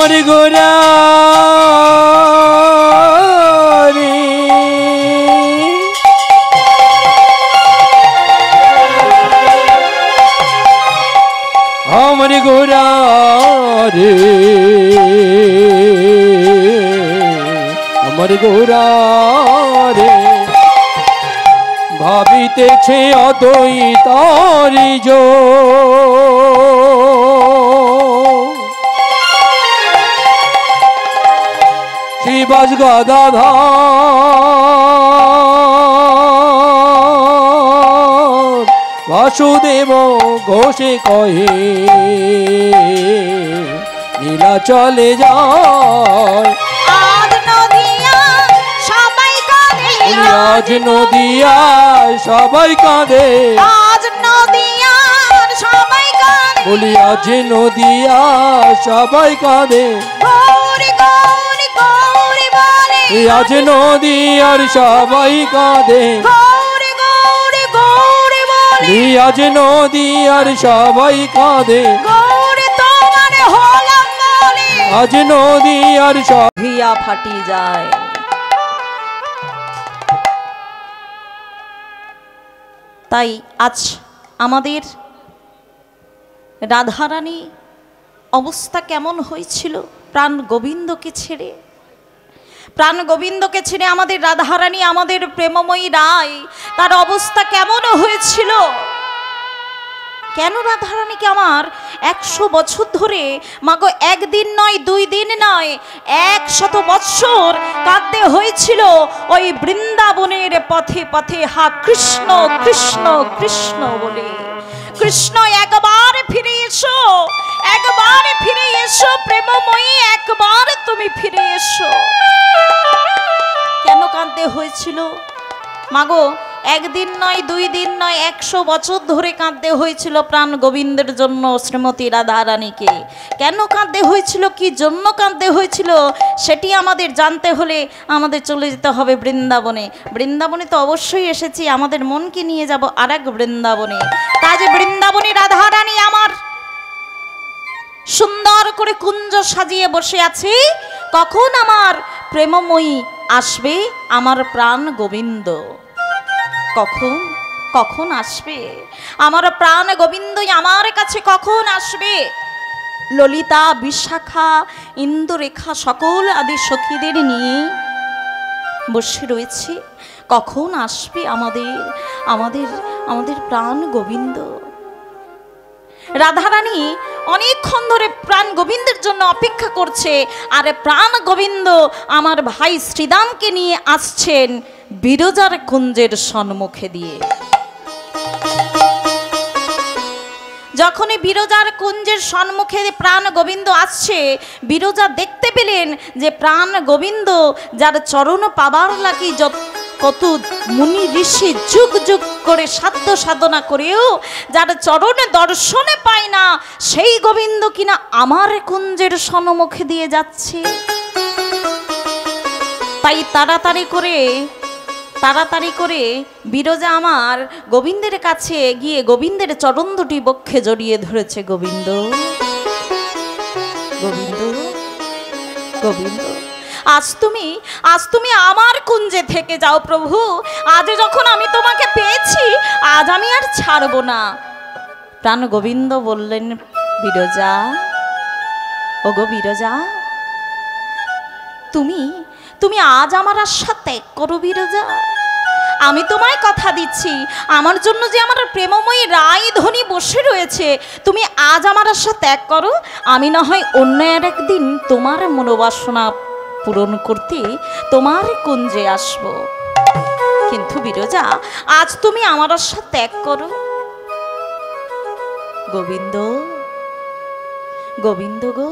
আমার গোরা রে আমার গোরা রে আমার গোরা রে ভাবিতেছে অদ্বৈতারি জো শ্রীবাস গদাধর বাসুদেব ঘোষে কহে নীলা চলে যায় আজ নদিয়া সবাই কাঁদে আজ নদিয়া সবাই কাঁদে আজ নদিয়া সবাই কাঁদে বলি আজ নদিয়া সবাই কাঁদে গৌরী গৌরী গৌরী বলে আজ নদিয়ার সবাই কাঁদে গৌরী গৌরী গৌরী বলে আজ নদিয়ার সবাই কাঁদে গৌরী তোমার হলাম বলে আজ নদিয়ার সব হিয়া ফাটি যায়। তাই আজ আমাদের রাধারানী অবস্থা কেমন হয়েছিল প্রাণ গোবিন্দকে ছেড়ে, প্রাণ গোবিন্দকে ছেড়ে আমাদের রাধারানী আমাদের প্রেমময়ী রায় তার অবস্থা কেমন হয়েছিল। কেন রাধারানীকে আমার 100 বছর ধরে মাগো একদিন নয় 2 দিন নয় 100 বৎসর কাঁদতে হয়েছিল ওই বৃন্দাবনের পথে পথে হা কৃষ্ণ কৃষ্ণ কৃষ্ণ বলে। কৃষ্ণ একবার ফিরে এসো, একবার ফিরে এসো প্রেমময়ী, একবার তুমি ফিরে এসো। কেন কাঁদতে হয়েছিল মাগো? একদিন নয় 2 দিন নয় 100 বছর ধরে কাঁদতে হয়েছিল প্রাণ গোবিন্দের জন্য শ্রীমতী রাধারানীকে। কেন কাঁদতে হয়েছিল, কি জন্য কাঁদতে হয়েছিল সেটি আমাদের জানতে হলে আমাদের চলে যেতে হবে বৃন্দাবনে। বৃন্দাবনে তো অবশ্যই এসেছি, আমাদের মনকে নিয়ে যাব আরেক বৃন্দাবনে। তা যে বৃন্দাবনে রাধারানী আমার সুন্দর করে কুঞ্জ সাজিয়ে বসে আছে, কখন আমার প্রেমময়ী আসবে আমার প্রাণ গোবিন্দ, কখন কখন আসবে আমার প্রাণ গোবিন্দ আমার কাছে, কখন আসবে? ললিতা বিশাখা ইন্দুরেখা সকল আদি সখীদের নিয়ে বসে রয়েছে, কখন আসবে আমাদের আমাদের আমাদের প্রাণ গোবিন্দ। রাধারানী অনেকক্ষণ ধরে প্রাণ গোবিন্দের জন্য অপেক্ষা করছে, আর প্রাণ গোবিন্দ আমার ভাই শ্রীদামকে নিয়ে আসছেন বিরজার কুঞ্জের সম্মুখে দিয়ে। যখনই বিরজার কুঞ্জের সম্মুখে প্রাণ গোবিন্দ আসছে, বিরজা দেখতে পেলেন যে প্রাণ গোবিন্দ যার চরণ পাবার লাগি কত মুনি ঋষি যুগ যুগ করে সাধ্য সাধনা করেও যার চরণে দর্শনে পায় না, সেই গোবিন্দ কিনা আমার কুঞ্জের সম্মুখে দিয়ে যাচ্ছে। তাই তাড়াতাড়ি করে বিরজা আমার গোবিন্দের কাছে গিয়ে গোবিন্দের চরণ দুটি বক্ষে জড়িয়ে ধরেছে। গোবিন্দ গোবিন্দ গোবিন্দ, আজ তুমি আমার কুঞ্জে থেকে যাও প্রভু। আজ যখন আমি তোমাকে পেয়েছি, আজ আমি আর ছাড়ব না। প্রাণ গোবিন্দ বললেন, বিরজা, ওগো বিরজা, তুমি আজ আমার আশা ত্যাগ করো বিরজা। আমি তোমায় কথা দিচ্ছি, আমার জন্য যে আমার প্রেমময়ী রায় ধনী বসে রয়েছে, তুমি আজ আমার আশা ত্যাগ করো। আমি না হয় অন্য আর একদিন তোমার মনোবাসনা পূরণ করতে তোমার কুঞ্জে আসব, কিন্তু বিরজা আজ তুমি আমার আশা ত্যাগ করো। গোবিন্দ গোবিন্দ গো,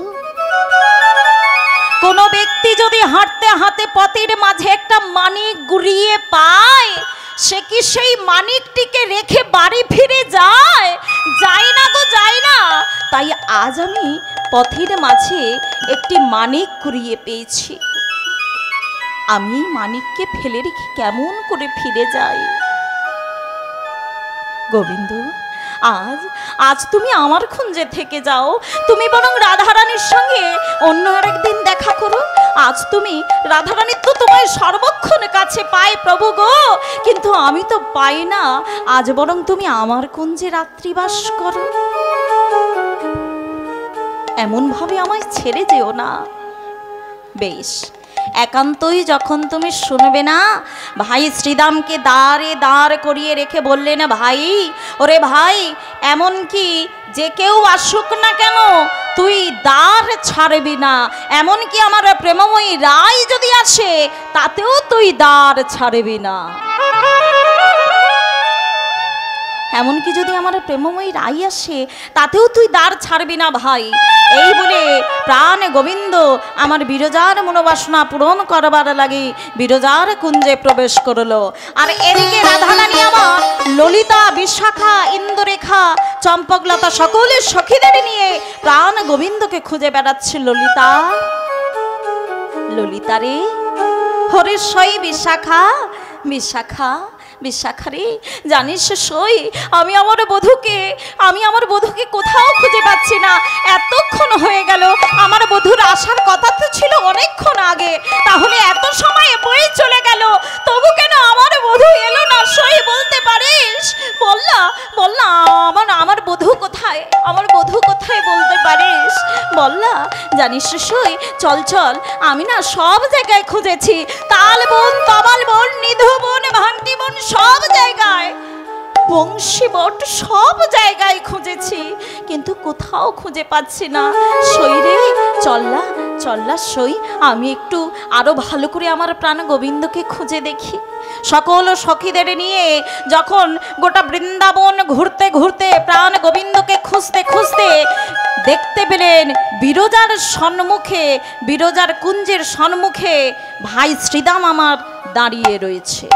কোন ব্যক্তি যদি হাঁটতে হাঁটতে পথের মাঝে একটা মানিক গুড়িয়ে পায়, সে কি সেই মানিকটিকে রেখে বাড়ি ফিরে যায়? যায় না গো, যায় না। তাই আজ আমি পথের মাঝে একটি মানিক কুড়িয়ে পেয়েছি, আমি মানিককে ফেলে রেখে কেমন করে ফিরে যাই? গোবিন্দ আজ আজ তুমি আমার কুঞ্জে থেকে যাও, তুমি বরং রাধারানীর সঙ্গে অন্য আরেকদিন দেখা করো। আজ তুমি রাধারানী তো তোমায় সর্বক্ষণ কাছে পায় প্রভু গো, কিন্তু আমি তো পাই না। আজ বরং তুমি আমার কুঞ্জে রাত্রিবাস করো, এমন ভাবে আমায় ছেড়ে যেও না। বেশ, একান্তই যখন তুমি শুনবে না, ভাই শ্রীদামকে দাঁড়ে দাঁড় করিয়ে রেখে বললেন, ভাই ওরে ভাই, এমন কি যে কেউ আসুক না কেন তুই দ্বার ছাড়বি না, এমন কি আমার প্রেমময়ী রায় যদি আসে তাতেও তুই দ্বার ছাড়বি না, এমনকি যদি আমার প্রেমময়ী রাই আসে তাতেও তুই দ্বার ছাড়বি না ভাই। এই বলে প্রাণ গোবিন্দ আমার বিরজার মনোবাসনা পূরণ করবার লাগি বিরজার কুঞ্জে প্রবেশ করলো। আর এদিকে রাধারানী আমার ললিতা, বিশাখা, ইন্দ্ররেখা, চম্পকলতা সকলের সখীদের নিয়ে প্রাণ গোবিন্দকে খুঁজে বেড়াচ্ছে। ললিতা, ললিতা রে, হরে সই বিশাখা, বিশাখা, বিশাখা রে, জানিস সই আমি আমার বধূকে কোথাও খুঁজে পাচ্ছি না। এতক্ষণ হয়ে গেল, আমার বধূর আসার কথা তো ছিল অনেকক্ষণ আগে, তাহলে এত সময় বয়ে চলে গেল, তবু কেন আমার বধূ এলো না? সই বলতে পারিস? বল না, বল না, আমার বধূ কোথায়, আমার বধূ কোথায় বলতে পারিস? বল না। জানিস সই, চল চল, আমি না সব জায়গায় খুঁজেছি, তাল বন, তমাল বন, নিধু বন, ভান্তি বন, সব জায়গায়, বংশী বট, সব জায়গায় খুঁজেছি, কিন্তু কোথাও খুঁজে পাচ্ছি না। সই রে, চল্লা চল্লা সই, আমি একটু আরো ভালো করে আমার প্রাণ গোবিন্দকে খুঁজে দেখি। সকল সখীদের নিয়ে যখন গোটা বৃন্দাবন ঘুরতে ঘুরতে প্রাণ গোবিন্দকে খুঁজতে খুঁজতে দেখতে পেলেন বিরজার সম্মুখে, বিরজার কুঞ্জের সম্মুখে ভাই শ্রীদাম আমার দাঁড়িয়ে রয়েছে।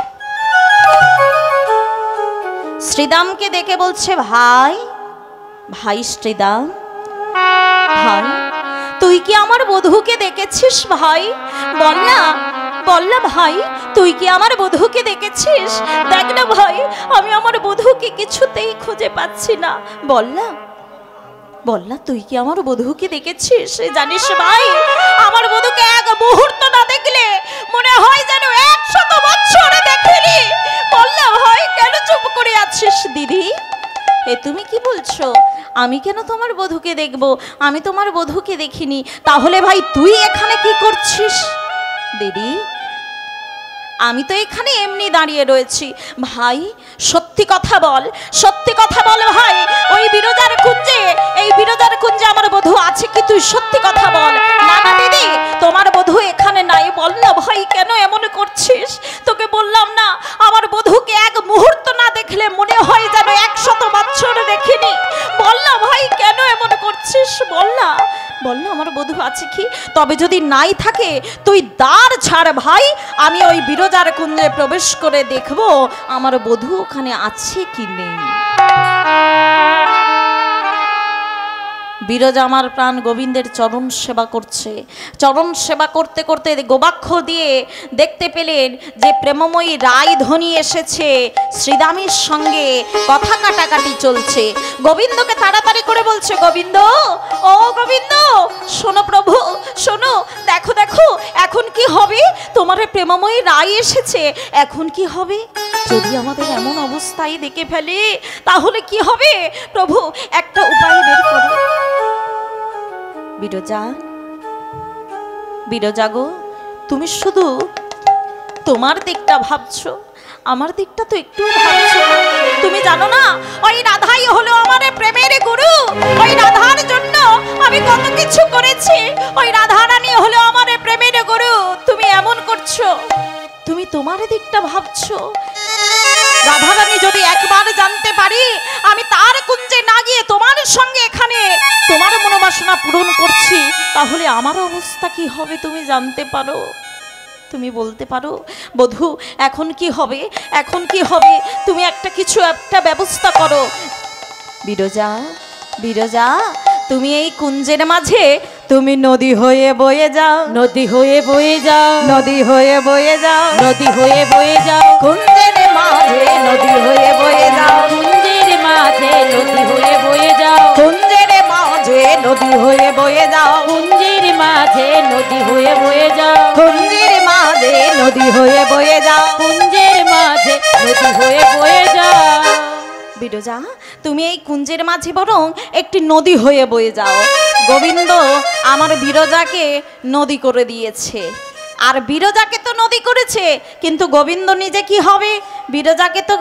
শ্রীদামকে দেখে বলছে, ভাই, ভাই শ্রীদাম, ভাই তুই কি আমার বধূকে দেখেছিস? ভাই বল না, বল না ভাই, তুই কি আমার বধূকে দেখেছিস? দেখ না ভাই, আমি আমার বধূকে কিছুতেই খুঁজে পাচ্ছি না, বল না, বল না, তুই কি আমার বধূকে দেখেছিস? জানিস ভাই, আমার বধূকে এক মুহূর্ত না দেখলে মনে হয় যেন 100 বছর দেখিনি। বল না ভাই, কেন চুপ করে আছিস? দিদি, এ তুমি কি বলছো? আমি কেন তোমার বধূকে দেখব? আমি তোমার বধূকে দেখিনি। তাহলে ভাই তুই এখানে কি করছিস? দিদি, আমি তো এখানে এমনি দাঁড়িয়ে রয়েছি। ভাই সত্যি কথা বল, সত্যি কথা বল ভাই, ওই বিরজার কুঞ্জে, এই বিরজার কুঞ্জে আমার বধূ আছে কি? তুই সত্যি কথা বল। না না দিদি, তোমার বধূ এখানে নাই। বল না ভাই, কেন এমন করছিস? তোকে বললাম না, আমার বধূকে এক মুহূর্ত না দেখলে মনে হয় যেন 100 বছর দেখিনি। বল না ভাই, কেন এমন করছিস? বল না, বল না, আমার বধূ আছে কি? তবে যদি নাই থাকে তুই দ্বার ছাড় ভাই, আমি ওই বিরজার কুঞ্জে প্রবেশ করে দেখব আমার বধূ ওখানে আছে কি নেই। বিরজা আমার প্রাণ গোবিন্দের চরণ সেবা করছে। চরণ সেবা করতে করতে গোবাক্ষ দিয়ে দেখতে পেলেন যে প্রেমময়ী রায়ধনী এসেছে, শ্রীদামের সঙ্গে কথা কাটাকাটি চলছে। গোবিন্দকে তাড়াতাড়ি করে বলছে, গোবিন্দ, ও গোবিন্দ, শোনো প্রভু, শোনো, দেখো দেখো, এখন কি হবে? তোমার প্রেমময়ী রায় এসেছে, এখন কি হবে? যদি আমাদের এমন অবস্থায় দেখে ফেলে তাহলে কি হবে? প্রভু, একটা উপায় বের করো। বিরজা, বিরজা গো, তুমি শুধু তোমার দিকটা ভাবছো, আমার দিকটা তো একটু ভাবছো না। তুমি জানো না, ওই রাধাই হলো আমার প্রেমের গুরু, ওই রাধার জন্য আমি কত কিছু করেছি, ওই রাধারানী হলো আমার প্রেমের গুরু। তুমি এমন করছো, তুমি তোমার দিকটা ভাবছো। রাধারানী যদি একবার জানতে পারি আমি তার কুঞ্জে না গিয়ে তোমার সঙ্গে এখানে তোমার মনোবাসনা পূরণ করছি, তাহলে আমার অবস্থা কি হবে তুমি জানতে পারো? তুমি বলতে পারো বধূ, এখন কি হবে, এখন কি হবে? তুমি একটা ব্যবস্থা করো। বিরজা, বিরজা, তুমি এই কুঞ্জের মাঝে তুমি নদী হয়ে বয়ে যাও, নদী হয়ে বয়ে যাও, নদী হয়ে বয়ে যাও, নদী হয়ে বয়ে যাও, কুঞ্জের মাঝে নদী হয়ে বয়ে যাও, কুঞ্জের মাঝে নদী নদী হয়ে বয়ে যাও, কুঞ্জের মাঝে নদী হয়ে বয়ে যাও, কুঞ্জের মাঝে নদী হয়ে বয়ে যাও, কুঞ্জের মাঝে নদী হয়ে বয়ে যাও। বিরজা তুমি এই কুঞ্জের মাঝে বরং একটি নদী হয়ে বয়ে যাও। গোবিন্দ আমার বিরজাকে নদী করে দিয়েছে, আর বিরজাকে তো নদী করেছে, কিন্তু গোবিন্দ নিজে কি হবে? বিরজাকে তো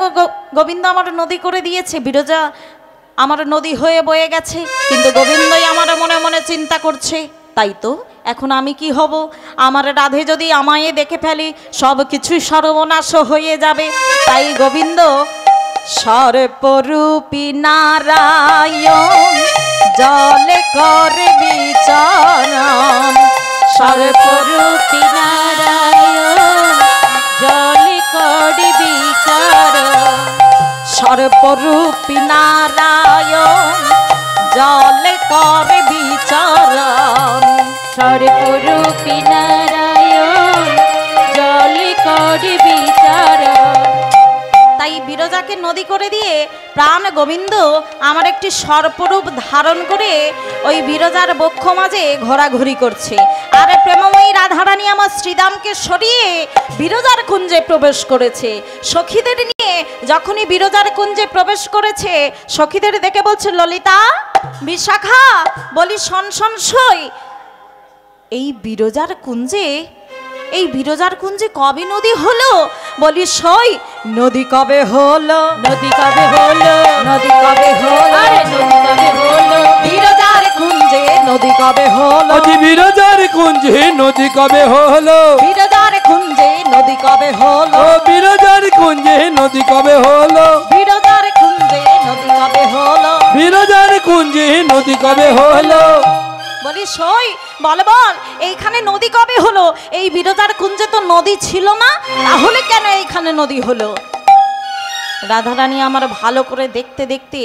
গোবিন্দ আমার নদী করে দিয়েছে, বিরজা আমার নদী হয়ে বয়ে গেছে, কিন্তু গোবিন্দই আমার মনে মনে চিন্তা করছে। তাই তো এখন আমি কি হব? আমার রাধে যদি আমায় দেখে ফেলি, সব কিছুই সর্বনাশ হয়ে যাবে। তাই গোবিন্দ সর্বরূপী নারায়ণ জলে করে বিচারণ, সর্বরূপী নারায়ণ জলে করে বিচারণ, সর্বরূপী নারায়ণ জলে করে বিচারণ, সর্বরূপী নারায়ণ জলে করে বিচারণ। তাই বিরজাকে নদী করে দিয়ে প্রাণ গোবিন্দ আমার একটি সর্পরূপ ধারণ করে ওই বিরজার বক্ষ মাঝে ঘোরাঘুরি করছে। আর প্রেমময়ী রাধারানী আমার শ্রীদামকে সরিয়ে বিরজার কুঞ্জে প্রবেশ করেছে। সখীদের নিয়ে যখনই বিরজার কুঞ্জে প্রবেশ করেছে, সখীদের দেখে বলছে, ললিতা, বিশাখা, বলি শোন শোন সই, এই বিরজার কুঞ্জে কবে নদী হলো? বলি সই, নদী কবে হলো? নদী কবে হলো? নদী কবে হলো? আরে নদী কবে হলো? বিরজার কুঞ্জে নদী কবে হলো? অতি বিরজার কুঞ্জে নদী কবে হলো? বিরজার কুঞ্জে নদী কবে হলো? ও বিরজার কুঞ্জে নদী কবে হলো? বিরজার কুঞ্জে নদী কবে হলো? বিরজার কুঞ্জে নদী কবে হলো? বলি সই, বল বল, এইখানে নদী কবে হলো? এই বিরজার কুঞ্জে তো নদী ছিল না, তাহলে কেন এইখানে নদী হলো? রাধারানী আমার ভালো করে দেখতে দেখতে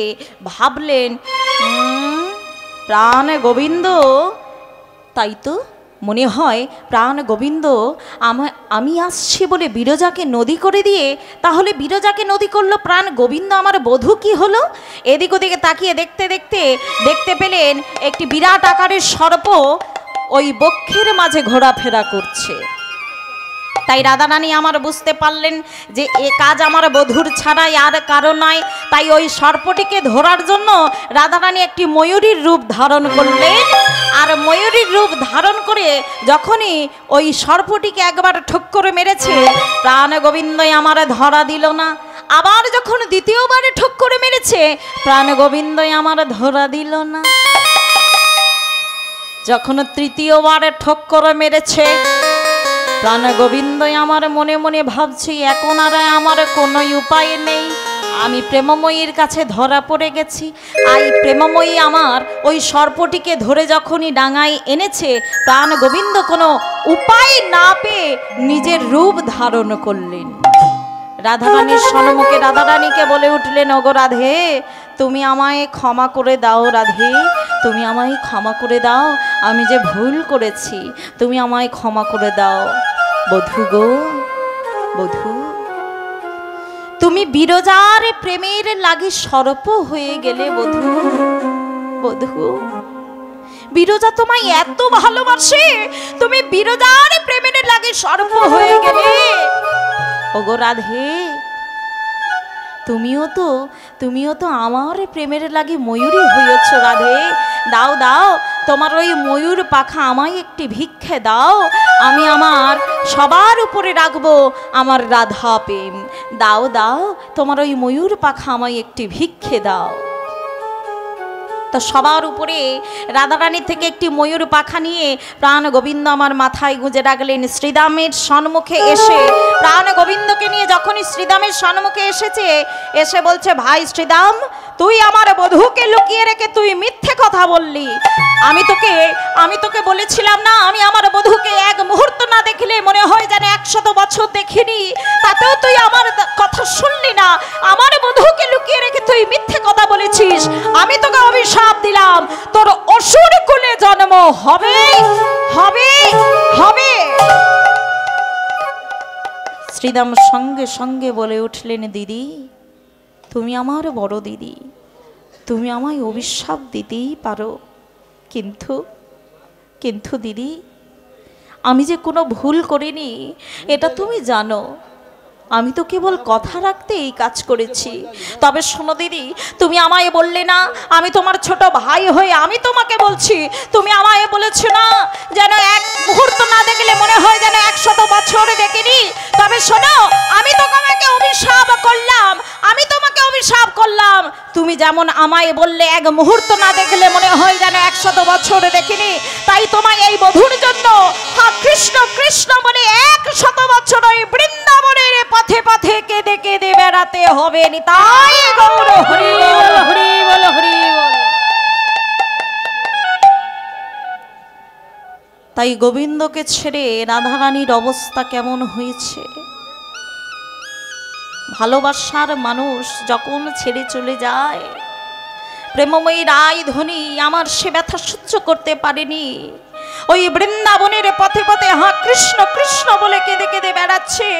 ভাবলেন, প্রাণ গোবিন্দ, তাই তো মনে হয় প্রাণ গোবিন্দ আমি আসছি বলে বিরজাকে নদী করে দিয়ে, তাহলে বিরজাকে নদী করলো প্রাণ গোবিন্দ, আমার বধূ কি হলো? এদিক ওদিকে তাকিয়ে দেখতে দেখতে দেখতে পেলেন একটি বিরাট আকারের সর্প ওই বক্ষের মাঝে ঘোরাফেরা করছে। তাই রাধারানী আমার বুঝতে পারলেন যে এ কাজ আমার বধূর ছাড়াই আর কারো নয়। তাই ওই সর্পটিকে ধরার জন্য রাধারানী একটি ময়ূরীর রূপ ধারণ করলেন। আর ময়ূরীর রূপ ধারণ করে যখনই ওই সর্পটিকে একবার ঠোক করে মেরেছে, প্রাণ গোবিন্দই আমার ধরা দিল না। আবার যখন দ্বিতীয়বারে ঠোক করে মেরেছে, প্রাণ গোবিন্দই আমার ধরা দিল না। যখন তৃতীয়বারে ঠোক করে মেরেছে, প্রাণ গোবিন্দই আমার মনে মনে ভাবছি, এখন আর আমার কোনো উপায় নেই, আমি প্রেমময়ীর কাছে ধরা পড়ে গেছি। এই প্রেমময়ী আমার ওই সর্পটিকে ধরে যখনই ডাঙায় এনেছে, প্রাণ গোবিন্দ কোনো উপায় না পেয়ে নিজের রূপ ধারণ করলেন। রাধারানীর সম্মুখে রাধারানীকে বলে উঠলেন, ওগো রাধে, তুমি আমায় ক্ষমা করে দাও, রাধে তুমি আমায় ক্ষমা করে দাও, আমি যে ভুল করেছি, তুমি আমায় ক্ষমা করে দাও। বধূ গো, বধূ, তুমি বিরজার প্রেমের লাগি সর্প হয়ে গেলে বধূ। বধূ, বিরজা তোমায় এত ভালোবাসে, তুমি বিরজার প্রেমের লাগি সর্প হয়ে গেলে। ওগো রাধে, তুমিও তো আমার প্রেমের লাগি ময়ূরী হয়েছ রাধে। দাও দাও, তোমার ওই ময়ূর পাখা আমায় একটি ভিক্ষে দাও, আমি আমার সবার উপরে রাখবো আমার রাধা প্রেম। দাও দাও, তোমার ওই ময়ূর পাখা আমায় একটি ভিক্ষে দাও। তো সবার উপরে রাধারানীর থেকে একটি ময়ূর পাখা নিয়ে প্রাণ গোবিন্দ আমার মাথায় গুঁজে রাখলেন। শ্রীদামের সম্মুখে এসে প্রাণ গোবিন্দকে নিয়ে যখনই শ্রীদামের সম্মুখে এসেছে, এসে বলছে, ভাই শ্রীদাম, তুই আমার বধূকে লুকিয়ে রেখে তুই মিথ্যে কথা বললি। আমি তোকে বলেছিলাম না, আমি আমার বধূকে এক মুহূর্ত না দেখলে মনে হয় যেন 100 বছর দেখিনি, তাতেও তুই আমার কথা শুনলি না। আমার বধূকে লুকিয়ে রেখে তুই মিথ্যে কথা বলেছিস। আমি তোকে অভিশাপ দিলাম, তোর অসুর কুলে জন্ম হবে হবে হবে। শ্রীদাম সঙ্গে সঙ্গে বলে উঠলেন, দিদি, তুমি আমার বড় দিদি, তুমি আমায় অভিশাপ দিতেই পারো, কিন্তু কিন্তু দিদি, আমি যে কোনো ভুল করিনি এটা তুমি জানো। আমি তো কেবল কথা রাখতে এই কাজ করেছি। তবে শোনো দিদি, তুমি আমায় বললে না, আমি তোমার ছোট ভাই হয়ে আমি তোমাকে বলছি, তুমি আমায় বলেছো না যেন এক মুহূর্ত না দেখলে মনে হয় যেন 100 বছর দেখিনি। তবে শোনো, আমি তো তোমাকে অভিশাপ করলাম, আমি তোমাকে অভিশাপ করলাম। তুমি যেমন আমায় বললে এক মুহূর্ত না দেখলে মনে হয় যেন 100 বছর দেখিনি, তাই তোমায় এই বধূর জন্য কৃষ্ণ কৃষ্ণ বলে 100 বছর ওই বৃন্দাবনের পথে পথে কেঁদে কেঁদে বেড়াতে হবে। নিতাই গৌর হরি বল, হরি বল, হরি বল। তাই গোবিন্দকে ছেড়ে রাধারানীর অবস্থা কেমন হয়েছে। ভালোবাসার মানুষ যখন ছেড়ে চলে যায়, প্রেমময়ী রায় ধনী আমার সে ব্যথা সহ্য করতে পারেনি। ওই বৃন্দাবনের পথে পথে কৃষ্ণ কৃষ্ণ বলে কেঁদে কেঁদে বেড়াচ্ছে।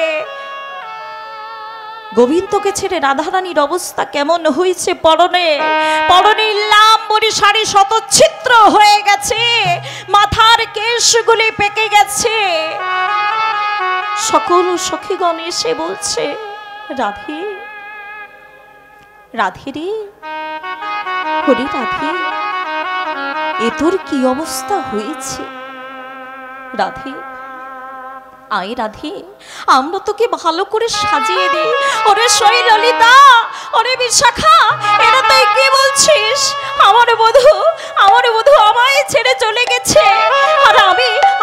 গোবিন্দকে ছেড়ে রাধারানীর অবস্থা কেমন হয়েছে। পরনে পরনে লাম্বরী শাড়ি শতচ্ছিদ্র হয়ে গেছে, মাথার কেশগুলি পেকে গেছে। সকল সখীগণ এসে বলছে, রাধে রাধে রে, হরি রাধে, এ তোর কি অবস্থা হয়েছে? রাধে আয় রাধে, আমরা তোকে ভালো করে সাজিয়ে দিই। ওরে সই ললিতা, ওরে বিশাখা, এরা তুই কি বলছিস? আমার বধূ আমায় ছেড়ে চলে গেছে, আর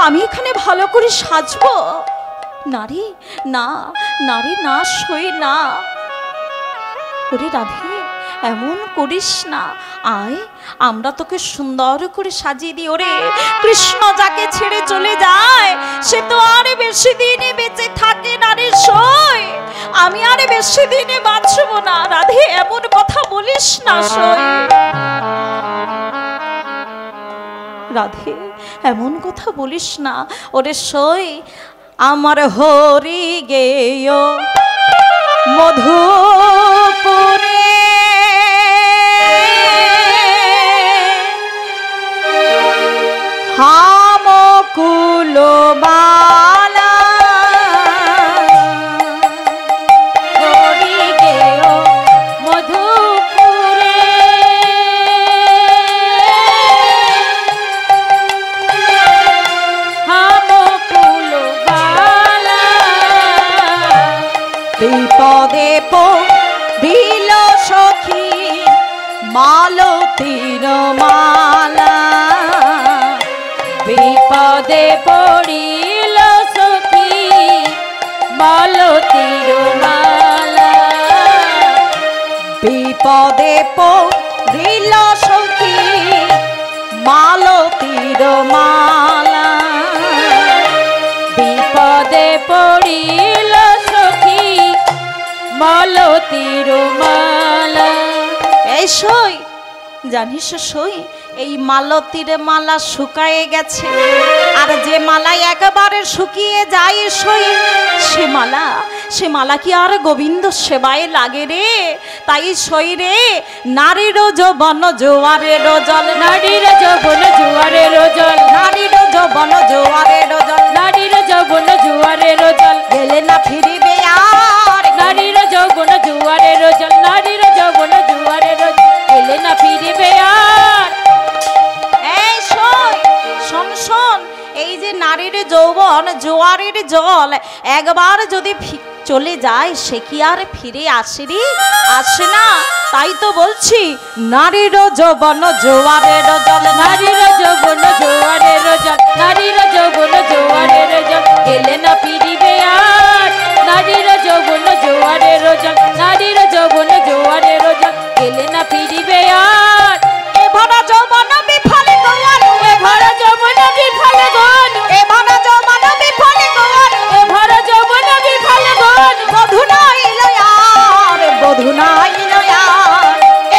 আমি এখানে ভালো করে সাজবো? নারী না, নারী না, সই না। ওরে রাধে, এমন করিস না, আয় আমরা তোকে সুন্দর করে সাজিয়ে দিই। ওরে কৃষ্ণ যাকে ছেড়ে চলে যায় সে তো আর বেশি দিনে বেঁচে থাকে না রে সই, আমি আর বেশি দিনে বাঁচবো না। রাধে এমন কথা বলিস না সই, রাধে এমন কথা বলিস না। ওরে সই, আমার হরি গেয় মধুপুরে হামকুল বালা, হরি গেয় মধুপুরে হামকুল বালা, বিপদে পড়িল সখী মালতীর মালা, বিপদে পড়িল সখী মালতীর মালা, বিপদে পড়িল সখী মালতীর মালা, বিপদে পড়িল সখী মালতীর মালা। এই সই, জানিস সই, এই মালতীর মালা শুকায়ে গেছে, আর যে মালা একেবারে শুকিয়ে যায় সই, সে মালা কি আর গোবিন্দ সেবায় লাগে রে? তাই সই রে, নারীর যৌবন জোয়ারের জল, নারীর যৌবন জোয়ারের জল, নারীর যৌবন জোয়ারের জল, নারীর যৌবন জোয়ারের জল, গেলে না ফিরিবে আর। নারীর যৌবন জোয়ারের জল, নারীর যৌবন জোয়ারের জল, এলে না ফিরিবে আর। এই সই, শোন শোন, এই যে নারীর যৌবন জোয়ারের জল একবার যদি চলে যায় সে কি আর ফিরে আসে রে? আসে না। তাই তো বলছি, নারীর যৌবন জোয়ারের জল, নারীর যৌবন জোয়ারের জল, নারীর যৌবন জোয়ারের জল, এলে না ফিরিবে আর। নারীর যৌবন জোয়ারের জল, নারীর যৌবন জোয়ারের জল, এলে না ফিরিবে আর। এ ভরা যৌবন বিফলে গোয়ারু, এ ভরা যৌবন বিফলে গনু, এ ভরা যৌবন বিফলে গোয়ারু, এ ভরা যৌবন বিফলে গনু, বধূ নাইল আর, বধূ নাইল আর।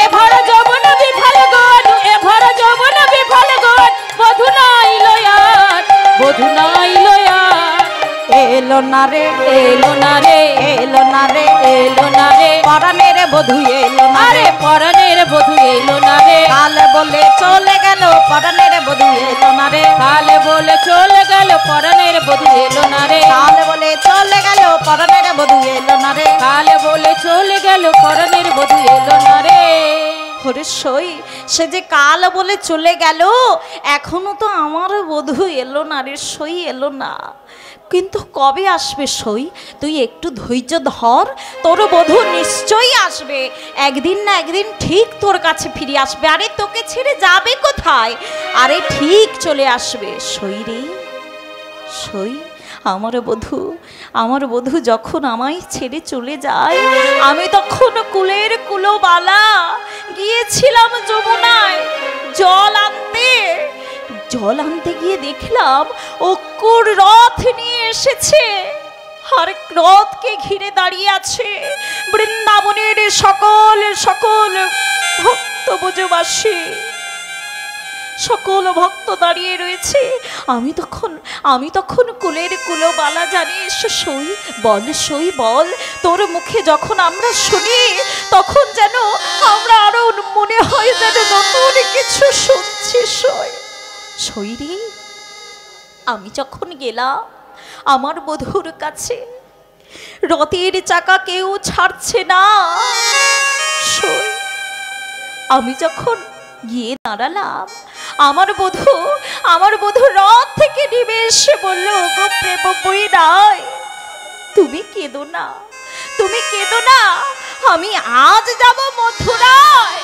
এ ভরা যৌবন বিফলে গনু, এ ভরা যৌবন বিফলে গনু, বধূ নাইল আর, বধূ নাইল আর। এলো না রে, এলো না রে, এলো না রে, এলো না রে, পরাণের বধূ এলো না আরে পরাণের বধূ এলো না রে, কাল বলে চলে গেল পরাণের বধূ এলো না রে, কাল বলে চলে গেল পরাণের বধূ এলো না রে, কাল বলে চলে গেল পরাণের বধূ এলো না রে, কাল বলে চলে গেল পরাণের বধূ এলো না রে। ওরে সই সে যে কাল বলে চলে গেল, এখনো তো আমার বধূ এলো না রে সই, এলো না। কিন্তু কবে আসবে সই? তুই একটু ধৈর্য ধর, তোর বধূ নিশ্চয়ই আসবে, একদিন না একদিন ঠিক তোর কাছে ফিরে আসবে। আরে তোকে ছেড়ে যাবে কোথায়? আরে ঠিক চলে আসবে সই রে সই। আমার বধূ যখন আমায় ছেড়ে চলে যায়, আমি তখন কুলের কুলোবালা গিয়েছিলাম যমুনায় জল আনতে গিয়ে দেখলাম অক্কুর রথ নিয়ে এসেছে, আর রথকে ঘিরে দাঁড়িয়ে আছে বৃন্দাবনের সকল ভক্ত ব্রজবাসী, সকল ভক্ত দাঁড়িয়ে রয়েছে। আমি তখন কুলের কুলোবালা জানিয়ে এসে সই বল, তোর মুখে যখন আমরা শুনি তখন যেন আমরা আরো মনে হয় যেন নতুন কিছু শুনছি সই রে। আমি যখন গেলাম আমার বধূর কাছে, রথের চাকা কেউ ছাড়ছে না সই। আমি যখন গিয়ে দাঁড়ালাম, আমার বধূ রথ থেকে নেমে এসে বলল, গো প্রেমময়ী রায়, তুমি কেঁদো না, আমি আজ যাব মথুরায়,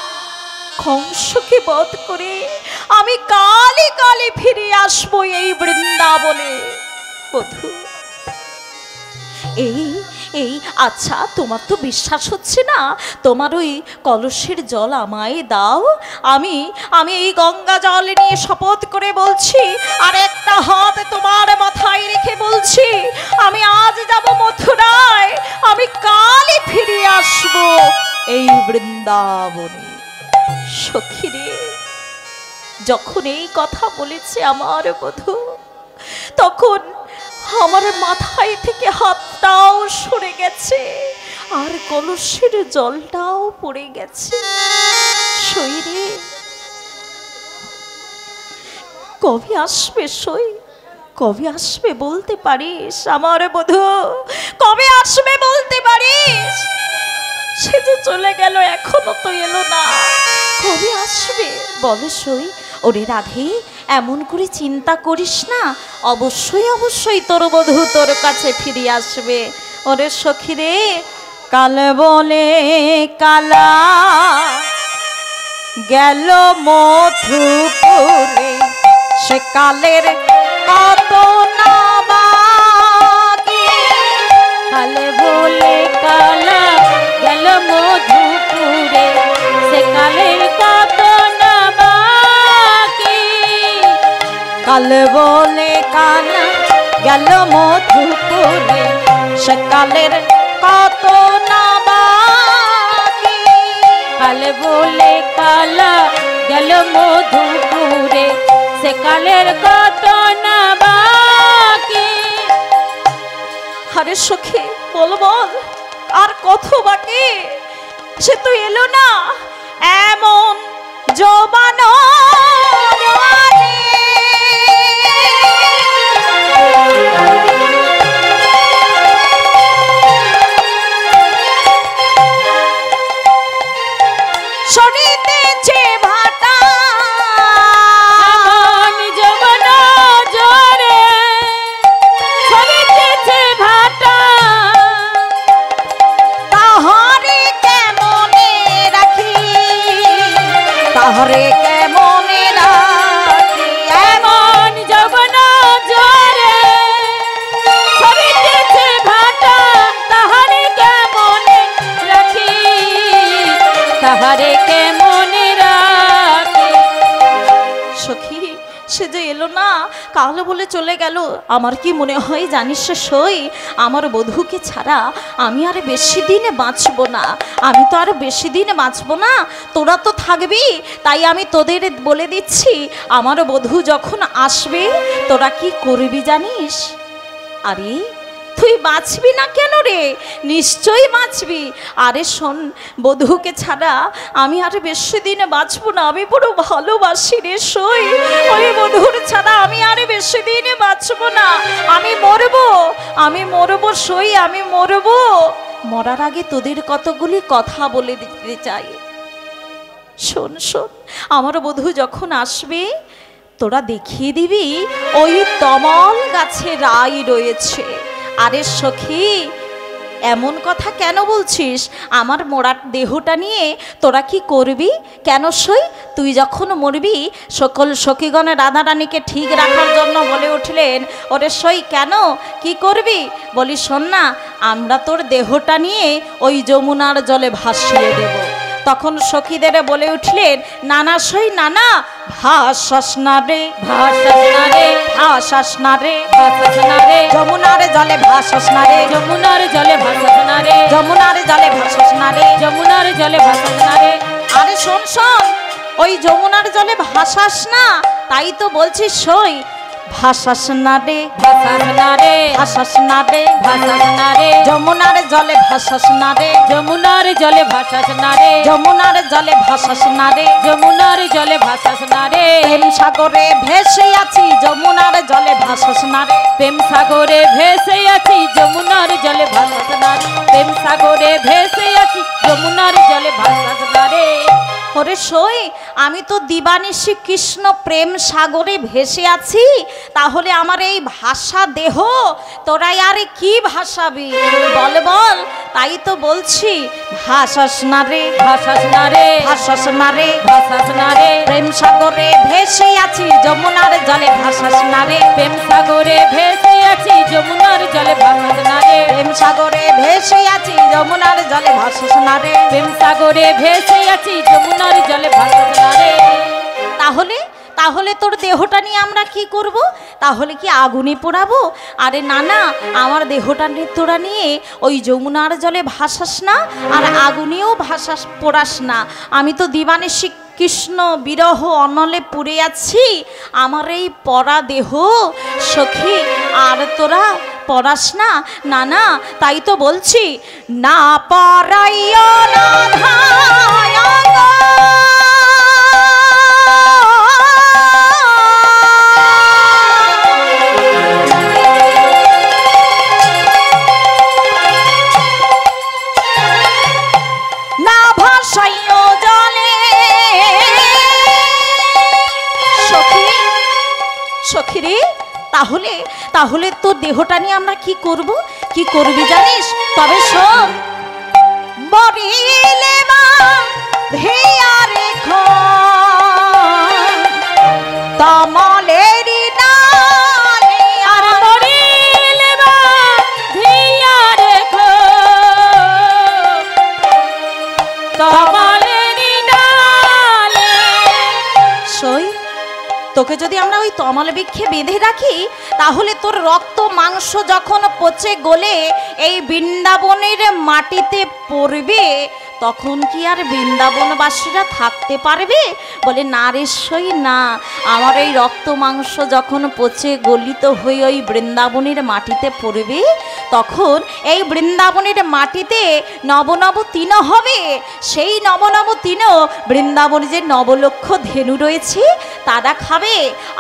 কংসকে বধ করে আমি কালে কালে ফিরে আসবো এই বৃন্দাবনে। বধূ এই আচ্ছা, তোমার তো বিশ্বাস হচ্ছে না, তোমার ওই কলসের জল আমায় দাও, আমি এই গঙ্গা জল নিয়ে শপথ করে বলছি, আর একটা হাত তোমার মাথায় রেখে বলছি, আমি আজ যাব মথুরায়, আমি কালই ফিরে আসবো এই বৃন্দাবনে। সখী রে, যখন এই কথা বলেছে আমার বধূ, তখন আমার মাথায় থেকে হাতটাও সরে গেছে, আর কলসের জলটাও পড়ে গেছে। সই কবে আসবে কবে আসবে বলতে পারিস? আমার বধূ কবে আসবে বলতে পারিস? সে যে চলে গেল, এখনো তো এলো না, কবে আসবে বলে সই? ওরে রাধে, এমন করে চিন্তা করিস না, অবশ্যই তোর বধূ তোর কাছে ফিরে আসবে। ওরে সখী রে, কাল বলে কালা গেল মধুপুরে, সে কালের কত না বাকি, কাল বলে কালা গেল মধুপুরে, সে কালের কত না বাকি, কাল বলে কালা গেল মধুপুরে, সে কালের কত না বাকি, কাল বলে কালা গেল মধুপুরে, সে কালের কত না বাকি। আরে সখী বল আর কত বাকি? সে তো এলো না, এমন জবান শনিতেছে ভাটা, এমন যৌবন জোরে শনিতেছে ভাটা, তাহারে কেমনে রাখি, তাহারে কেমনে রাখি, এমন যৌবন জোরে শনিতেছে ভাটা, তাহারে কেমনে রাখি, তাহারে কেমনে রাখি। সখী সে যে এলো না, কাল বলে চলে গেল। আমার কি মনে হয় জানিস সই, আমার বধূকে ছাড়া আমি আর বেশি দিনে বাঁচবো না, আমি তো আর বেশি দিনে বাঁচবো না, তোরা তো থাকবি, তাই আমি তোদের বলে দিচ্ছি, আমার বধূ যখন আসবে তোরা কি করবি জানিস? আরে তুই বাঁচবি না কেন রে? নিশ্চয়ই বাঁচবি। আরে শোন, বধূকে ছাড়া আমি আর বেশি দিনে বাঁচবো না, আমি বড় ভালোবাসি রে সই। ওই বধূর ছাড়া আমি আর বেশি দিনে বাঁচবো না, আমি মরবো, আমি মরবো সই, আমি মরবো। মরার আগে তোদের কতগুলি কথা বলে দিতে চাই। শোন শোন, আমার বধূ যখন আসবে তোরা দেখিয়ে দিবি ওই তমল গাছে রাই রয়েছে। আরে সখী, এমন কথা কেন বলছিস? আমার মোড়ার দেহটা নিয়ে তোরা কি করবি? কেন সই, তুই যখন মরবি সকল সখীগণ রাধারানীকে ঠিক রাখার জন্য বলে উঠলেন, ওরে সই কেন, কি করবি? বলি শোন না, আমরা তোর দেহটা নিয়ে ওই যমুনার জলে ভাসিয়ে দেব। তখন সখীদের বলে উঠলেন, নানা সই নানা, ভাসাস না রে, ভাসাস না রে, ভাসাস না রে, ভাসাস না রে, যমুনার জলে ভাসাস না রে, যমুনার জলে ভাসাস না রে, যমুনার জলে ভাসাস না রে, যমুনার জলে ভাসাস না রে। আরে শোন শোন, ওই যমুনার জলে ভাসাস না, তাই তো বলছিস সই, ভাসাস না রে, ভাসাস না রে, ভাসাস না রে, ভাসাস না রে, যমুনার জলে ভাসাস না রে, যমুনার জলে ভাসাস না রে, যমুনার জলে ভাসাস না রে, যমুনার জলে ভাসাস না রে। প্রেম সাগরে ভেসে আছি, যমুনার জলে ভাসাস না রে, প্রেম সাগরে ভেসে আছি, যমুনার জলে ভাসাস না রে, প্রেম সাগরে ভেসে আছি, যমুনার জলে ভাসাস না রে। ওরে সই, আমি তো দিবানিশি কৃষ্ণ প্রেম সাগরে ভেসে আছি, তাহলে আমার এই ভাষা দেহ তোরাই আরে কি ভাসাবি? বল বল, তাই তো বলছি, ভাসাস না রে, ভাসাস না রে, ভাসাস না রে, ভাসাস না রে, প্রেম সাগরে ভেসে আছি, যমুনার জলে ভাসাস না রে, প্রেম সাগরে ভেসে আছি, যমুনার জলে ভাসাস না রে, প্রেম সাগরে ভেসে আছি, যমুনার জলে ভাসাস না রে। প্রেম সাগরে ভেসে আছি, যমুনার জলে ভাসাস না রে। তাহলে তাহলে তোর দেহটা নিয়ে আমরা কি করব? তাহলে কি আগুনে পোড়াবো? আরে না না, আমার দেহটা তোরা নিয়ে ওই যমুনার জলে ভাসাস না, আর আগুনেও ভাসাস পোড়াস না। আমি তো দিবানিশি কৃষ্ণ বিরহ অনলে পুড়ে আছি, আমার এই পরা দেহ সখী আর তোরা পড়াস না। না না, তাই তো বলছি, না পড়াইও না ধায় গো, না ভাসাইও জলে। সখী সখী রে, তাহলে তাহলে তোর দেহটা নিয়ে আমরা কি করব? কি করবি জানিস? তবে শোন, মরিলে মা ধিয়া রেখো তমলেরি ডালে, আর মরিলে মা ধিয়া রেখো তমলেরি ডালে। সই, তোকে যদি আমরা ওই তমাল বৃক্ষে বেঁধে রাখি, তাহলে তোর রক্ত মাংস যখন পচে গলে এই বৃন্দাবনের মাটিতে পড়বে, তখন কি আর বৃন্দাবনবাসীরা থাকতে পারবে? বলে না রে সই না, আমার এই রক্ত মাংস যখন পচে গলিত হয়ে ওই বৃন্দাবনের মাটিতে পড়বে, তখন এই বৃন্দাবনের মাটিতে নবনব তৃণ হবে। সেই নবনব তৃণ বৃন্দাবনে যে নবলক্ষ ধেনু রয়েছে তারা খাবে,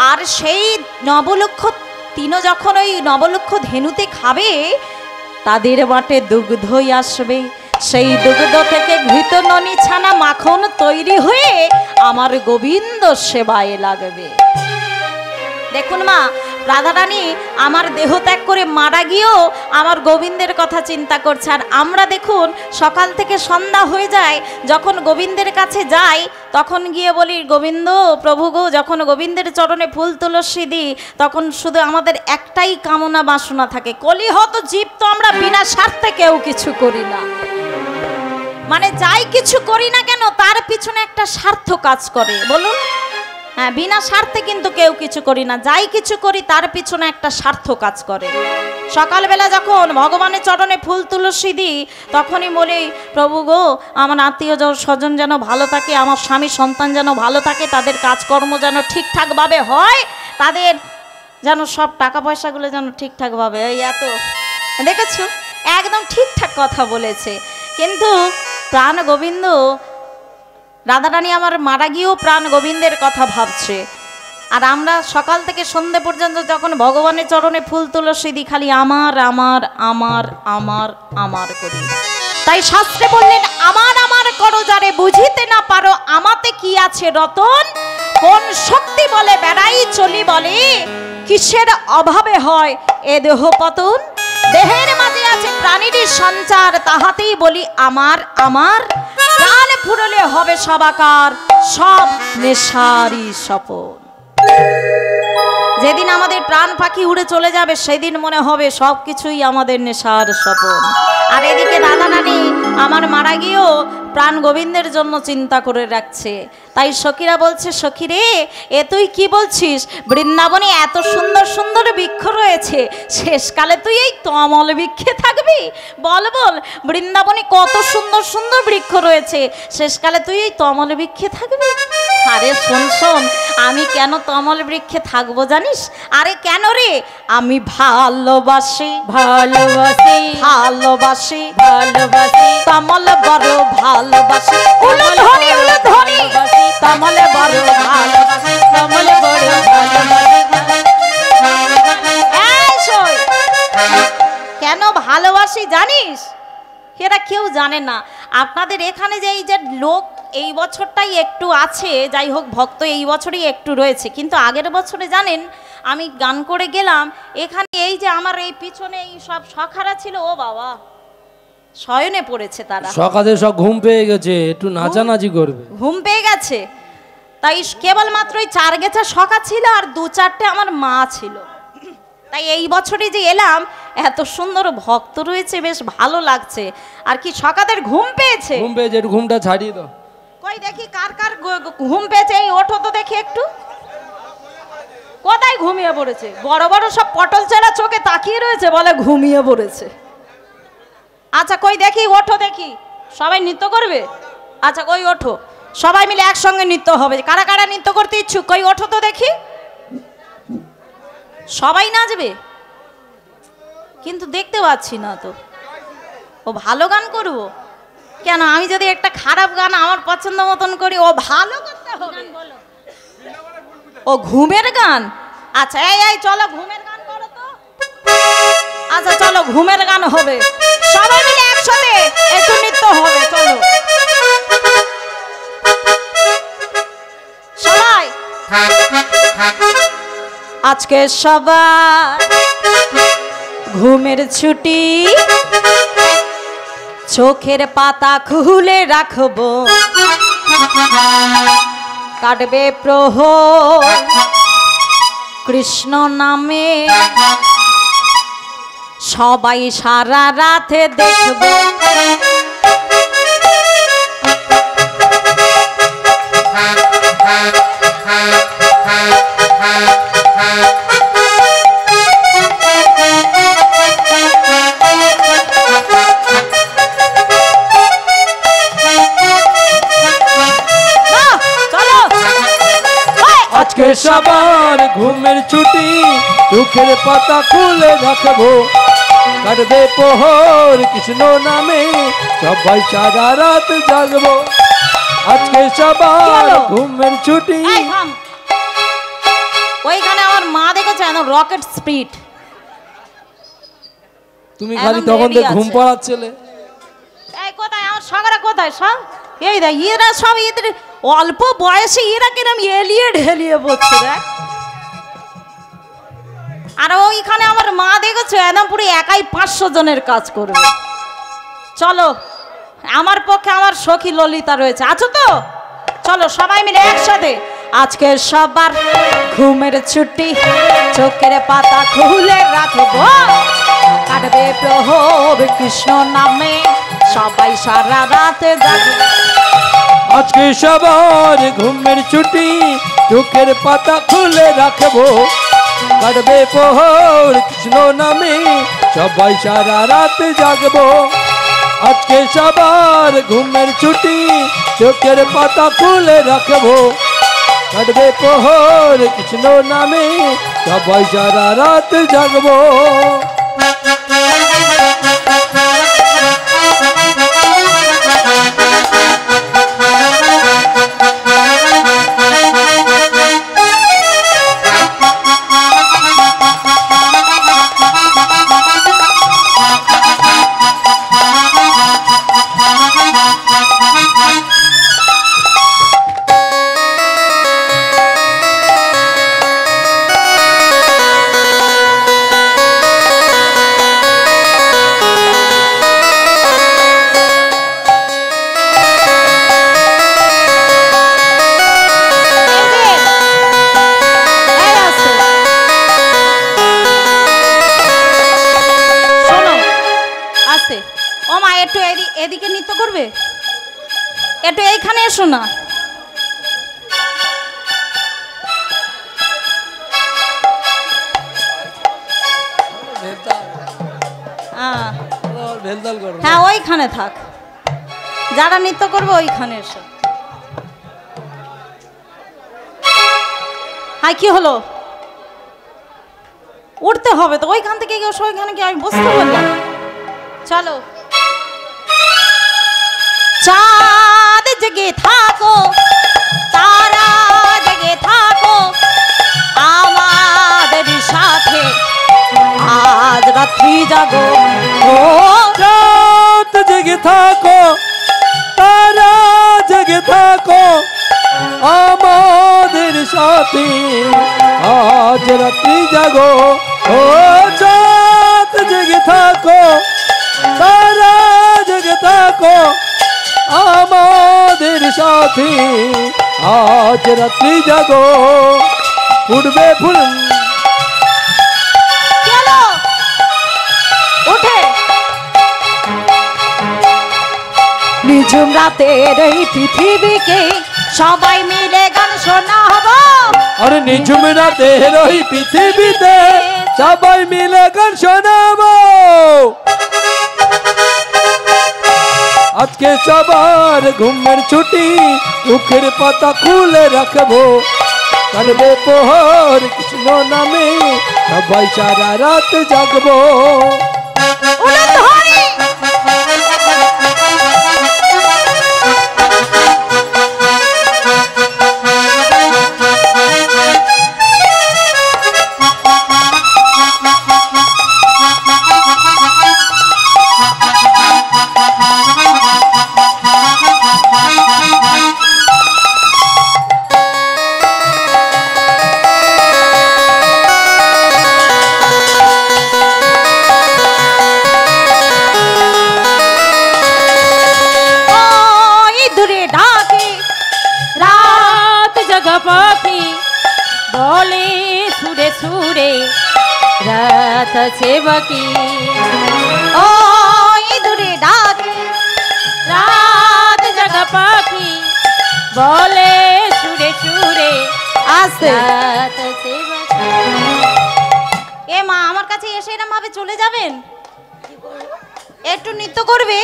আর সেই নবলক্ষ তৃণ যখন ওই নবলক্ষ ধেনুতে খাবে, তাদের বাটে দুগ্ধই আসবে। সেই দুগ্ধ থেকে ঘৃত ননি ছানা মাখন তৈরি হয়ে আমার গোবিন্দ সেবায় লাগবে। দেখুন মা, রাধারানী আমার দেহ ত্যাগ করে মারা গিয়েও আমার গোবিন্দের কথা চিন্তা করছে। আর আমরা দেখুন, সকাল থেকে সন্ধ্যা হয়ে যায়, যখন গোবিন্দের কাছে যাই তখন গিয়ে বলি, গোবিন্দ প্রভু গো, যখন গোবিন্দের চরণে ফুল তুলসী দিই, তখন শুধু আমাদের একটাই কামনা বাসনা থাকে, কলিহত জীব তো আমরা বিনা স্বার্থে কেউ কিছু করি না। মানে যাই কিছু করি না কেন, তার পিছনে একটা স্বার্থ কাজ করে, বলুন। হ্যাঁ, বিনা স্বার্থে কিন্তু কেউ কিছু করি না, যাই কিছু করি তার পিছনে একটা স্বার্থ কাজ করে। সকালবেলা যখন ভগবানের চরণে ফুল তুলসী দিই, তখনই বলি, প্রভু গো, আমার আত্মীয় স্বজন যেন ভালো থাকে, আমার স্বামী সন্তান যেন ভালো থাকে, তাদের কাজকর্ম যেন ঠিকঠাকভাবে হয়, তাদের যেন সব টাকা পয়সাগুলো যেন ঠিকঠাকভাবে, এই এত দেখেছো একদম ঠিকঠাক কথা বলেছে। কিন্তু প্রাণ গোবিন্দ, রাধারানী আমার মারা গিয়েও প্রাণ গোবিন্দের কথা ভাবছে। আর আমরা সকাল থেকে সন্ধ্যে পর্যন্ত যখন ভগবানের চরণে ফুল তুলসী দিই, খালি আমার আমার আমার আমার আমার করি। তাই শাস্ত্রে বললেন, আমার আমার করো যারে বুঝিতে না পারো, আমাতে কি আছে রতন, কোন শক্তি বলে বেড়াই চলি বলে, কিসের অভাবে হয় এ দেহ পতন, দেহের মাঝে আছে প্রাণীর সঞ্চার, তাহাতেই বলি আমার আমার, প্রাণ ফুরলে হবে সবাকার, সব নেশারি স্বপন। যেদিন আমাদের প্রাণ পাখি উড়ে চলে যাবে সেদিন মনে হবে সব কিছুই আমাদের নেশার স্বপন। আর এদিকে রাধারানী আমার মারা গিয়েও প্রাণ গোবিন্দের জন্য চিন্তা করে রাখছে। তাই সখীরা বলছে, সখী রে এ তুই কি বলছিস, বৃন্দাবনে এত সুন্দর সুন্দর বৃক্ষ রয়েছে, শেষকালে তুই এই তমল বৃক্ষে থাকবি? বল বল, বৃন্দাবনে কত সুন্দর সুন্দর বৃক্ষ রয়েছে, শেষকালে তুই এই তমল বৃক্ষে থাকবি? আরে শোন শোন, আমি কেন তমল বৃক্ষে থাকবো জানিস? আরে কেন রে, আমি ভালোবাসি ভালোবাসি ভালোবাসি ভালোবাসি তমল বড় ভালোবাসি, উলুধ্বনি উলুধ্বনি, তমল বড় ভালোবাসি, কমল বড় ভালোবাসি। এই শোন, কেন ভালোবাসি জানিস? এরা কেউ জানে না। আপনাদের এখানে যে এই যে লোক এই বছরটাই একটু আছে, যাই হোক ভক্ত এই বছরই একটু রয়েছে, কিন্তু আগের বছরে জানেন আমি গান করে গেলাম, এখানে এই যে আমার এই পিছনে এই সব সখারা ছিল, ও বাবা শয়নে পড়েছে তারা, সকালে সব ঘুম পেয়ে গেছে, একটু নাচানাচি করবে। ঘুম পেয়ে গেছে। তাই কেবলমাত্র ওই 4 গেছা সখা ছিল আর 2-4টে আমার মা ছিল। তাই এই বছরে যে এলাম, এত সুন্দর ভক্ত রয়েছে, বেশ ভালো লাগছে। আর কি সকাদের ঘুম পেয়েছে? ঘুম পেয়েছে, একটু ঘুমটা ছাড়িয়ে দাও। কই দেখি কার কার ঘুম পেয়েছে, এই ওঠো তো দেখি একটু। কোথায় ঘুমিয়ে পড়েছে? বড় বড় সব পটল চেরা চোখে তাকিয়ে রয়েছে, বলে ঘুমিয়ে পড়েছে। আচ্ছা কই দেখি, ওঠো দেখি, সবাই নৃত্য করবে? আচ্ছা কই ওঠো, সবাই মিলে একসঙ্গে নৃত্য হবে। কারা কারা নৃত্য করতে ইচ্ছুক, কই ওঠো তো দেখি। সবাই নাচবে, কিন্তু দেখতে পাচ্ছি না তো। ও ভালো গান করবো কেন? আমি যদি একটা খারাপ গান আমার পছন্দ মতন করি, ও ভালো করতে হবে। ও ঘুমের গান? আচ্ছা এই এই চলো ঘুমের গান করো তো। আচ্ছা চলো ঘুমের গান হবে, সবাই মিলে একসাথে একটু নৃত্য হবে, চলো সবাই। আজকে সবার ঘুমের ছুটি, চোখের পাতা খুলে রাখবো, কাটবে প্রহর কৃষ্ণ নামে, সবাই সারা রাতে দেখবো। আজকে সবার ঘুমের ছুটি, চোখের পাতা খুলে রাখবো, কাটবে প্রহর কৃষ্ণ নামে, সবাই সারা রাত জাগবো। আজকে সবার ঘুমের ছুটি। ওইখানে আমার মা দেখেছে রকেট স্পিড। তুমি খালি তখন ঘুম পাড়াচ্ছিলে। এই কোথায় আমার সগরা, কোথায় সব? এই দেখ এরা সব, এদের অল্প বয়সে এরা কিরম এলিয়ে ঢেলিয়ে পড়ছে দেখ। আর ওইখানে আমার মা দেখেছো একদম পুরো একাই 500 জনের কাজ করবে। চলো আমার পক্ষে আমার সখী ললিতা রয়েছে, আছো তো? চলো সবাই মিলে একসাথে। আজকে সবার ঘুমের ছুটি, চোখের পাতা খুলে রাখবো, কাটবে প্রহর কৃষ্ণ নামে, সবাই সারা রাতে জাগবে। আজকে সবার ঘুমের ছুটি, চোখের পাতা খুলে রাখবো, কাটবে প্রহর কৃষ্ণ নামে, সবাই সারা রাত জাগবো। আজকে সবার ঘুমের ছুটি, চোখের পাতা খুলে রাখবো, কাটবে প্রহর কৃষ্ণ নামে, সবাই সারা রাত জাগবো। এসো না। হ্যাঁ ওইখানে থাক, যারা নৃত্য করবে ওইখানে এসো। হাই কি হলো? উঠতে হবে তো, ওইখান থেকে এসো, ওইখানে কি আমি বসতে বললাম? চলো। চাঁদ জেগে থাকো, তারা জেগে থাকো আমাদের সাথে, আজ রাত্রি জাগো। ও চাঁদ জেগে থাকো, তারা জেগে থাকো আমাদের সাথে, আজ রাত্রি জাগো। ও চাঁদ জেগে থাকো, তারা জেগে থাকো আমাদের সাথে, আজ রাত্রি জাগো। উঠবে ফুল চলো উঠে। নিঝুম রাতের এই পৃথিবীকে সবাই মিলে গান শোনাবো। আরে নিঝুম রাতের ওই পৃথিবীতে সবাই মিলে গান শোনাবো। আজকে সবার ঘুমের ছুটি, মুখের পাতা খুলে রাখবো। কালবে পোহর কৃষ্ণ নামে সবাই সারা রাত জাগবো। পাখি বলে সুরে সুরে রাত আছে বাকি। ওই দূরে ডাকে রাত জাগা পাখি বলে সুরে সুরে আসতে। রাত আছে বাকি। এ মা, আমার কাছে এসে এরকম ভাবে চলে যাবেন? একটু নৃত্য করবে?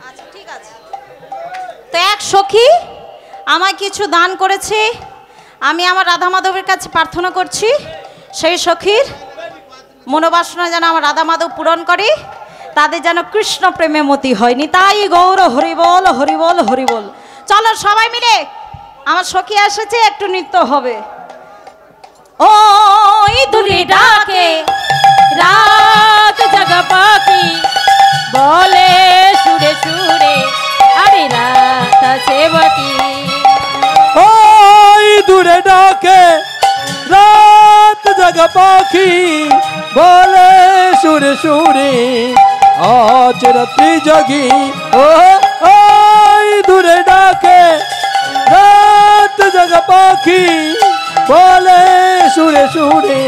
আচ্ছা ঠিক আছে। তো এক সখী আমায় কিছু দান করেছে, আমি আমার রাধা মাধবের কাছে প্রার্থনা করছি সেই সখীর মনোবাসনা যেন আমার রাধা মাধব পূরণ করে, তাদের যেন কৃষ্ণ প্রেমে মতি হয়নি। তাই গৌর হরিবল হরিবল হরিবল। চলো সবাই মিলে, আমার সখী এসেছে, একটু নৃত্য হবে। ওই দূরে ডাকে রাত জাগা পাখি বলে সুরে সুরে আরে রাত আছে বাকি। ওই দূরে ডাকে রাত জাগা পাখি বলে সুরে সুরে আজ রাত্রি জাগি। ও ওই দূরে ডাকে রাত জাগা পাখি বলে সুরে সুরে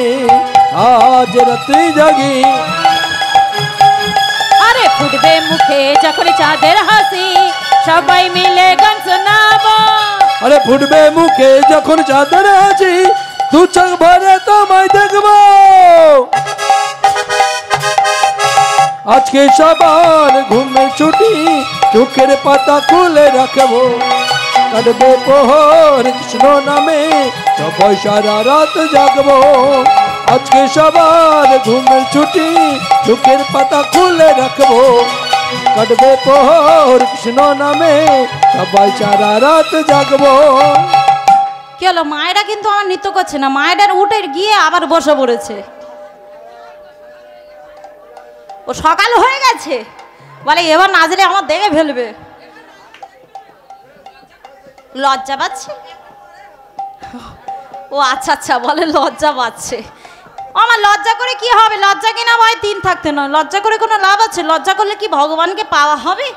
আজ রাত্রি জাগি। আরে ফুটবে মুখে যখন চাঁদের হাসি সবাই মিলে গান শোনাবো। আরে ফুটবে মুখে যখন চাঁদের হাসি দু চোখ ভরে তোমায় দেখবো। আজকে সবার ঘুমের ছুটি, চোখের পাতা খুলে রাখবো। কাটবে পোহর কৃষ্ণ নামে সবাই সারা রাত জাগবো। আজকে সবার ঘুমের ছুটি, চোখের পাতা খুলে রাখবো। কাটবে পোহর কৃষ্ণ নামে সবাই সারা রাত জাগবো। কি হলো? মায়েরা কিন্তু আমার নৃত্য করছে না, মায়েরা উঠে গিয়ে আবার বসে পড়েছে। ও সকাল হয়ে গেছে বলে এবার নাচলে আমার দেখে ফেলবে। লজ্জা পাচ্ছে? ও আচ্ছা আচ্ছা, বলে লজ্জা পাচ্ছে। আমার লজ্জা করে কি হবে? লজ্জা কিনা ভাই তিন থাকতে নয়, লজ্জা করে কোনো লাভ আছে? লজ্জা করলে কি ভগবানকে পাওয়া হবে?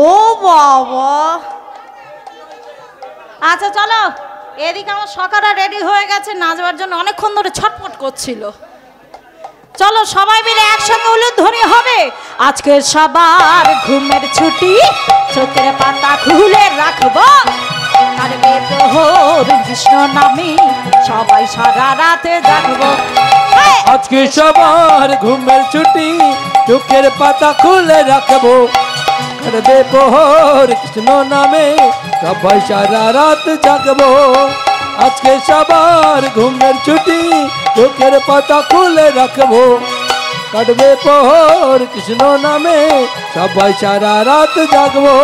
ও বাবা, আচ্ছা চলো এদিকে আমার সকারা রেডি হয়ে গেছে নাচবার জন্য, অনেকক্ষণ ধরে ছটফট করছিল। চলো সবাই মিলে একসঙ্গে উলুধ্বনি হবে। আজকে সবার ঘুমের ছুটি, চোখের পাতা খুলে রাখবো, কাটবে প্রহর কৃষ্ণ নামে, সবাই সারা রাতে জাগবো। আজকে সবার ঘুমের ছুটি, চোখের পাতা খুলে রাখবো, কাটবে প্রহর কৃষ্ণ নামে, সবাই সারা রাত জাগবো। আজকে সবার ঘুমের ছুটি, চোখের পাতা খুলে রাখবো, কাটবে প্রহর কৃষ্ণ নামে, সবাই সারা রাত জাগবো।